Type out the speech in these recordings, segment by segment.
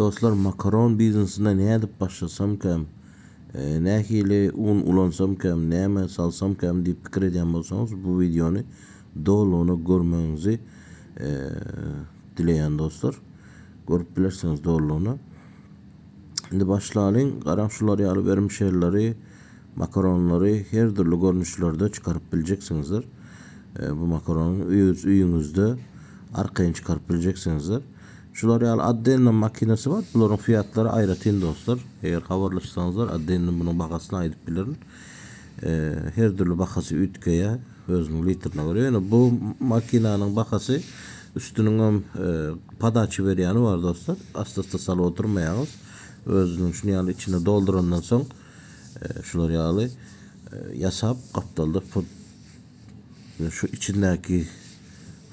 Dostlar, makaron biznesinde ne edip başlasam kem, ne hile un ulansam kem, neme salsam kem deyip fikir ediyen bolsanız bu videonu doğruluğunu görmenizi dileyen dostlar. Görüp bilirsiniz doğruluğunu. Şimdi başlayalım. Karamşuları alıp vermiş şeyleri, makaronları her türlü görünüşlerde çıkarıp bileceksinizdir. Bu makaronun üyünüzde arkayın çıkarıp bileceksinizdir. Şuları Adden'in makinesi var. Bunların fiyatları ayrıtın dostlar. Eğer havarlaşsanızlar Adden'in bunun bakasını ayırıp bilirin. Her türlü bakası ütkeye özünün litrine göre. Yani bu makinenin bakası üstünün padaçı veriyanı var dostlar. Asla salı oturmayağız. Özünün şunu yani içine doldurandan sonra şuları yağlı yasap kaptaldı. Şu içindeki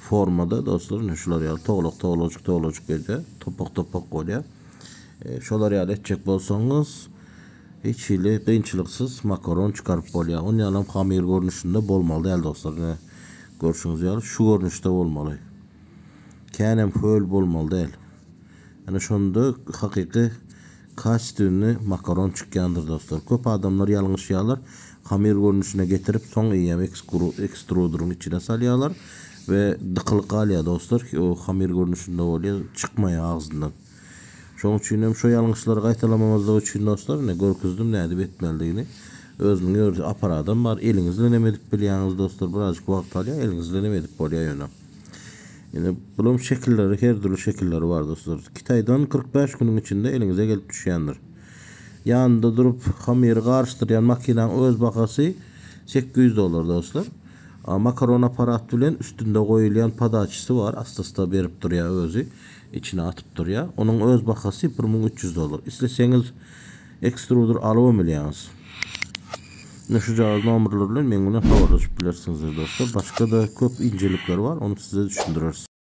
formada dostlar şular ya toğlocuk geliyor. Topak oluyor. Şular ya edecek bolsanız hiç ile kıyınçılıksız makaron çıkarıp oluyor. Onun yanım hamir görünüşünde bolmalı değil dostlar. Ne görüşünüz ya şu görünüşte olmalı. Kenem föl bolmalı değil. Yani şunda hakiki kaç türlü makaron çıkyandır dostlar. Köp adamlar yanlış yağlar hamir görünüşüne getirip son iyem ekstrudurun içine salıyorlar ve dıkılık alıyor dostlar ki o hamir görünüşünde oluyor çıkmaya ağzından. Şoň üçin şu yanlışları qaytalamamazlık üçin dostlar ne görküzdüm ne edip etmeliğini özünün aparatım var elinizle ne edip bilýäňiz dostlar birazcık wagt alýar elinizle ne edip bolýar ýöne. Yani bunun şekilleri her türlü şekilleri var dostlar. Kitaydan 45 günün içinde elinize gelip düşýändir. Yanında durup hamiri karıştıran makinenin öz bakası $800 dostlar. Makaron aparat bilen üstünde koyulan padaçısı var. Asla berip durýar özü. İçine atıp durýar. Onun öz bakası $1300. İsteseniz ekstrudur alıp bilýäňiz. Şu cihaz numaralarıyla men bunu havarlaşıp bilirsiniz dostlar. Başka da köp incelikler var. Onu size düşündürürüz.